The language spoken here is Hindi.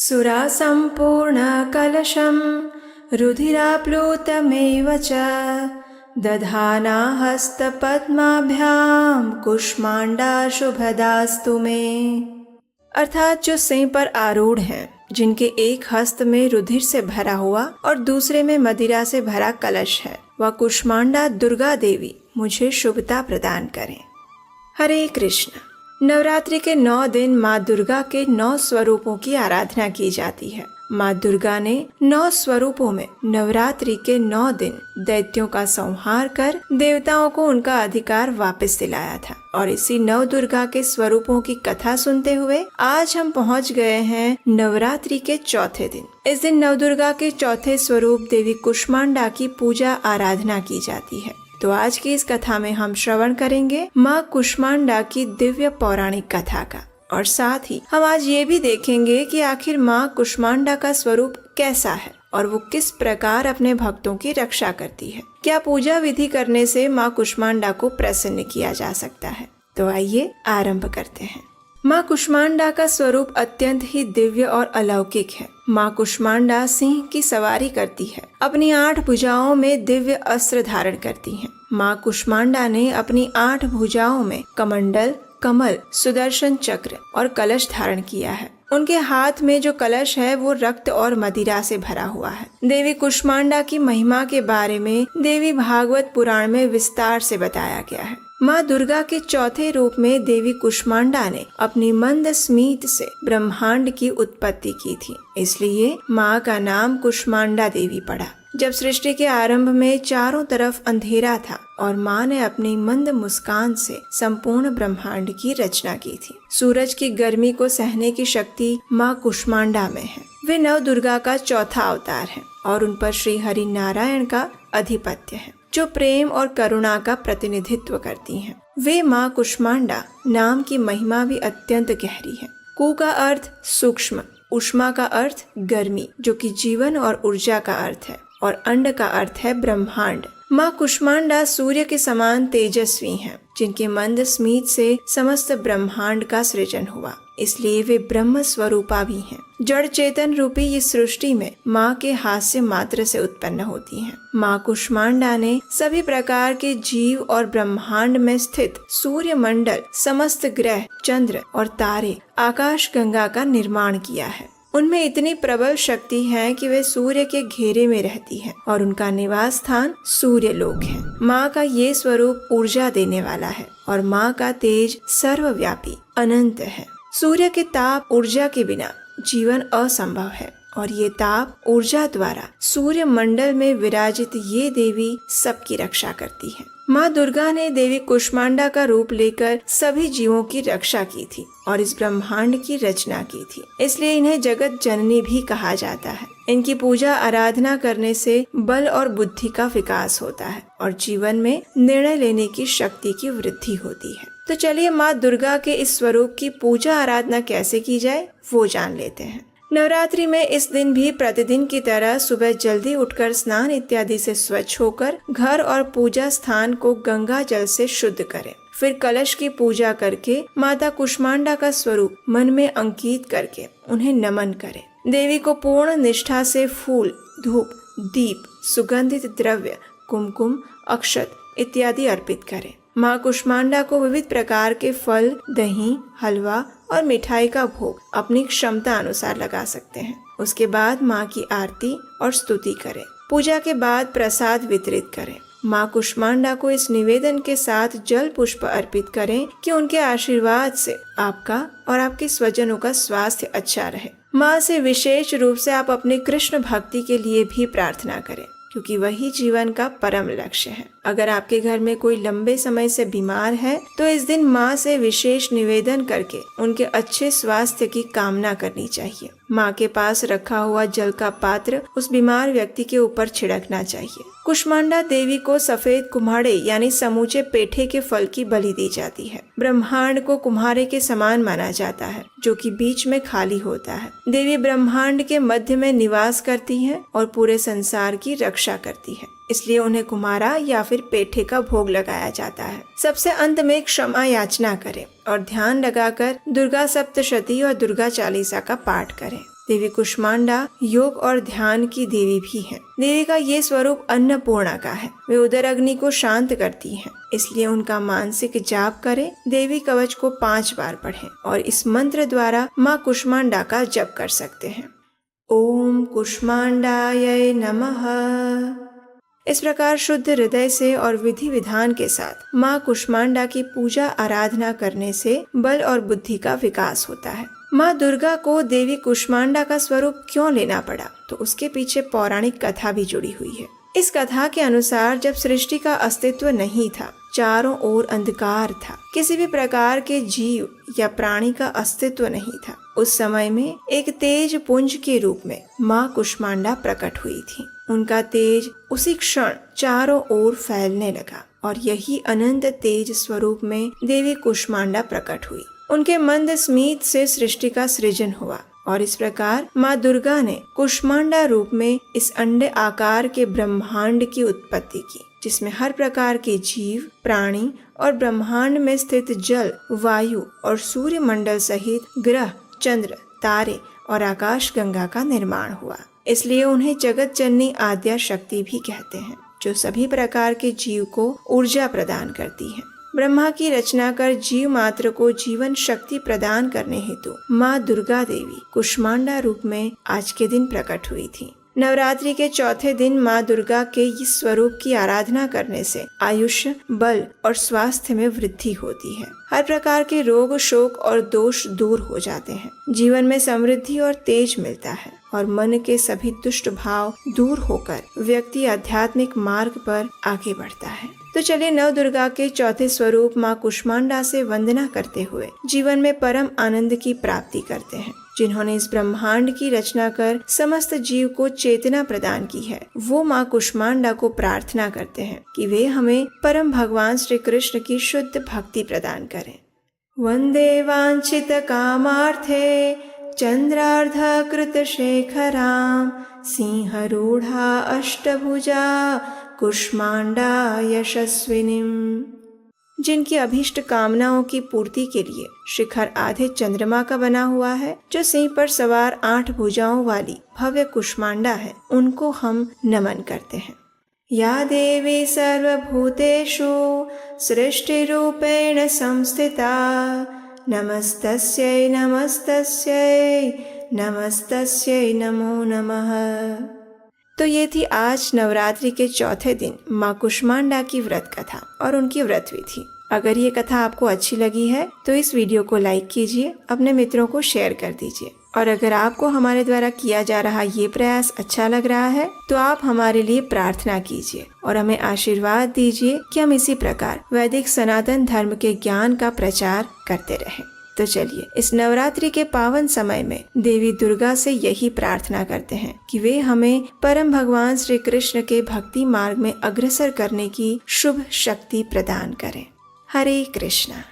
सुरा सम्पूर्णकलशं रुधिराप्लुतमेव च दधाना हस्तपद्माभ्याम कुष्मांडा शुभदास्तु मे। अर्थात जो सिंह पर आरूढ़ हैं, जिनके एक हस्त में रुधिर से भरा हुआ और दूसरे में मदिरा से भरा कलश है, वह कुष्मांडा दुर्गा देवी मुझे शुभता प्रदान करें। हरे कृष्ण। नवरात्रि के 9 दिन माँ दुर्गा के 9 स्वरूपों की आराधना की जाती है। माँ दुर्गा ने 9 स्वरूपों में नवरात्रि के 9 दिन दैत्यों का संहार कर देवताओं को उनका अधिकार वापस दिलाया था। और इसी नव दुर्गा के स्वरूपों की कथा सुनते हुए आज हम पहुँच गए हैं नवरात्रि के चौथे दिन। इस दिन नव दुर्गा के चौथे स्वरूप देवी कुष्मांडा की पूजा आराधना की जाती है। तो आज की इस कथा में हम श्रवण करेंगे माँ कुष्मांडा की दिव्य पौराणिक कथा का, और साथ ही हम आज ये भी देखेंगे कि आखिर माँ कुष्मांडा का स्वरूप कैसा है और वो किस प्रकार अपने भक्तों की रक्षा करती है। क्या पूजा विधि करने से माँ कुष्मांडा को प्रसन्न किया जा सकता है? तो आइए आरंभ करते हैं। माँ कुष्मांडा का स्वरूप अत्यंत ही दिव्य और अलौकिक है। माँ कुष्मांडा सिंह की सवारी करती है, अपनी 8 भुजाओं में दिव्य अस्त्र धारण करती हैं। माँ कुष्मांडा ने अपनी 8 भुजाओं में कमंडल, कमल, सुदर्शन चक्र और कलश धारण किया है। उनके हाथ में जो कलश है वो रक्त और मदिरा से भरा हुआ है। देवी कुष्मांडा की महिमा के बारे में देवी भागवत पुराण में विस्तार से बताया गया है। माँ दुर्गा के चौथे रूप में देवी कुष्मांडा ने अपनी मंद स्मित से ब्रह्मांड की उत्पत्ति की थी, इसलिए माँ का नाम कुष्मांडा देवी पड़ा। जब सृष्टि के आरंभ में चारों तरफ अंधेरा था और माँ ने अपनी मंद मुस्कान से संपूर्ण ब्रह्मांड की रचना की थी। सूरज की गर्मी को सहने की शक्ति माँ कुष्मांडा में है। वे नव दुर्गा का चौथा अवतार है और उन पर श्री हरि नारायण का अधिपत्य है, जो प्रेम और करुणा का प्रतिनिधित्व करती हैं। वे माँ कुष्मांडा नाम की महिमा भी अत्यंत गहरी है। कु का अर्थ सूक्ष्म, उष्मा का अर्थ गर्मी, जो कि जीवन और ऊर्जा का अर्थ है, और अंड का अर्थ है ब्रह्मांड। माँ कुष्मांडा सूर्य के समान तेजस्वी हैं, जिनके मंद स्मित से समस्त ब्रह्मांड का सृजन हुआ, इसलिए वे ब्रह्म स्वरूपा भी हैं। जड़ चेतन रूपी इस सृष्टि में माँ के हास्य मात्र से उत्पन्न होती हैं। माँ कुष्मांडा ने सभी प्रकार के जीव और ब्रह्मांड में स्थित सूर्य मंडल, समस्त ग्रह, चंद्र और तारे, आकाश गंगा का निर्माण किया है। उनमें इतनी प्रबल शक्ति है कि वे सूर्य के घेरे में रहती हैं और उनका निवास स्थान सूर्य लोक है। माँ का ये स्वरूप ऊर्जा देने वाला है और माँ का तेज सर्वव्यापी अनंत है। सूर्य के ताप ऊर्जा के बिना जीवन असंभव है और ये ताप ऊर्जा द्वारा सूर्य मंडल में विराजित ये देवी सबकी रक्षा करती है। माँ दुर्गा ने देवी कुष्मांडा का रूप लेकर सभी जीवों की रक्षा की थी और इस ब्रह्मांड की रचना की थी, इसलिए इन्हें जगत जननी भी कहा जाता है। इनकी पूजा आराधना करने से बल और बुद्धि का विकास होता है और जीवन में निर्णय लेने की शक्ति की वृद्धि होती है। तो चलिए माँ दुर्गा के इस स्वरूप की पूजा आराधना कैसे की जाए वो जान लेते हैं। नवरात्रि में इस दिन भी प्रतिदिन की तरह सुबह जल्दी उठकर स्नान इत्यादि से स्वच्छ होकर घर और पूजा स्थान को गंगा जल से शुद्ध करें। फिर कलश की पूजा करके माता कुष्मांडा का स्वरूप मन में अंकित करके उन्हें नमन करें। देवी को पूर्ण निष्ठा से फूल, धूप, दीप, सुगंधित द्रव्य, कुमकुम, अक्षत इत्यादि अर्पित करें। माँ कुष्मांडा को विविध प्रकार के फल, दही, हलवा और मिठाई का भोग अपनी क्षमता अनुसार लगा सकते हैं। उसके बाद माँ की आरती और स्तुति करें। पूजा के बाद प्रसाद वितरित करें। माँ कुष्मांडा को इस निवेदन के साथ जल पुष्प अर्पित करें कि उनके आशीर्वाद से आपका और आपके स्वजनों का स्वास्थ्य अच्छा रहे। माँ से विशेष रूप से आप अपने कृष्ण भक्ति के लिए भी प्रार्थना करें, क्योंकि वही जीवन का परम लक्ष्य है। अगर आपके घर में कोई लंबे समय से बीमार है तो इस दिन माँ से विशेष निवेदन करके उनके अच्छे स्वास्थ्य की कामना करनी चाहिए। माँ के पास रखा हुआ जल का पात्र उस बीमार व्यक्ति के ऊपर छिड़कना चाहिए। कुष्मांडा देवी को सफेद कुम्हाड़े यानी समूचे पेठे के फल की बलि दी जाती है। ब्रह्मांड को कुम्हारे के समान माना जाता है, जो कि बीच में खाली होता है। देवी ब्रह्मांड के मध्य में निवास करती है और पूरे संसार की रक्षा करती है, इसलिए उन्हें कुम्हारा या फिर पेठे का भोग लगाया जाता है। सबसे अंत में क्षमा याचना करें और ध्यान लगाकर दुर्गा सप्तशती और दुर्गा चालीसा का पाठ करें। देवी कुष्मांडा योग और ध्यान की देवी भी हैं। देवी का ये स्वरूप अन्नपूर्णा का है। वे उदर अग्नि को शांत करती हैं, इसलिए उनका मानसिक जाप करें। देवी कवच को 5 बार पढ़ें और इस मंत्र द्वारा माँ कुष्मांडा का जप कर सकते हैं। ओम कुष्मांडाय नमः। इस प्रकार शुद्ध हृदय से और विधि विधान के साथ माँ कुष्मांडा की पूजा आराधना करने से बल और बुद्धि का विकास होता है। माँ दुर्गा को देवी कुष्मांडा का स्वरूप क्यों लेना पड़ा, तो उसके पीछे पौराणिक कथा भी जुड़ी हुई है। इस कथा के अनुसार जब सृष्टि का अस्तित्व नहीं था, चारों ओर अंधकार था, किसी भी प्रकार के जीव या प्राणी का अस्तित्व नहीं था, उस समय में एक तेज पुंज के रूप में माँ कुष्मांडा प्रकट हुई थी। उनका तेज उसी क्षण चारों ओर फैलने लगा और यही अनंत तेज स्वरूप में देवी कुष्मांडा प्रकट हुई। उनके मंद स्मित से सृष्टि का सृजन हुआ और इस प्रकार माँ दुर्गा ने कुष्मांडा रूप में इस अंडे आकार के ब्रह्मांड की उत्पत्ति की, जिसमें हर प्रकार के जीव, प्राणी और ब्रह्मांड में स्थित जल, वायु और सूर्य मंडल सहित ग्रह, चंद्र, तारे और आकाश गंगा का निर्माण हुआ। इसलिए उन्हें जगत जननी आद्या शक्ति भी कहते हैं, जो सभी प्रकार के जीव को ऊर्जा प्रदान करती है। ब्रह्मा की रचना कर जीव मात्र को जीवन शक्ति प्रदान करने हेतु माँ दुर्गा देवी कुष्मांडा रूप में आज के दिन प्रकट हुई थी। नवरात्रि के चौथे दिन माँ दुर्गा के इस स्वरूप की आराधना करने से आयुष्य, बल और स्वास्थ्य में वृद्धि होती है। हर प्रकार के रोग, शोक और दोष दूर हो जाते हैं। जीवन में समृद्धि और तेज मिलता है और मन के सभी दुष्ट भाव दूर होकर व्यक्ति आध्यात्मिक मार्ग पर आगे बढ़ता है। तो चलिए नव दुर्गा के चौथे स्वरूप माँ कुष्मांडा से वंदना करते हुए जीवन में परम आनंद की प्राप्ति करते हैं। जिन्होंने इस ब्रह्मांड की रचना कर समस्त जीव को चेतना प्रदान की है, वो माँ कुष्मांडा को प्रार्थना करते हैं कि वे हमें परम भगवान श्री कृष्ण की शुद्ध भक्ति प्रदान करें। वंदे वांछित कामार्थे चंद्रार्ध कृत शेखराम सिंहरूढ़ा अष्टभुजा कुष्मांडा यशस्विनीम। जिनकी अभीष्ट कामनाओं की पूर्ति के लिए शिखर आधे चंद्रमा का बना हुआ है, जो सिंह पर सवार 8 भुजाओं वाली भव्य कुष्मांडा है, उनको हम नमन करते हैं। या देवी सर्वभूतेषु सृष्टि रूपेण संस्थिता नमस्तस्यै नमस्तस्यै नमस्तस्यै नमो नमः। तो ये थी आज नवरात्रि के चौथे दिन माँ कुष्मांडा की व्रत कथा और उनकी व्रत विधि। अगर ये कथा आपको अच्छी लगी है तो इस वीडियो को लाइक कीजिए, अपने मित्रों को शेयर कर दीजिए। और अगर आपको हमारे द्वारा किया जा रहा ये प्रयास अच्छा लग रहा है तो आप हमारे लिए प्रार्थना कीजिए और हमें आशीर्वाद दीजिए कि हम इसी प्रकार वैदिक सनातन धर्म के ज्ञान का प्रचार करते रहें। तो चलिए इस नवरात्रि के पावन समय में देवी दुर्गा से यही प्रार्थना करते हैं कि वे हमें परम भगवान श्री कृष्ण के भक्ति मार्ग में अग्रसर करने की शुभ शक्ति प्रदान करें। हरे कृष्णा।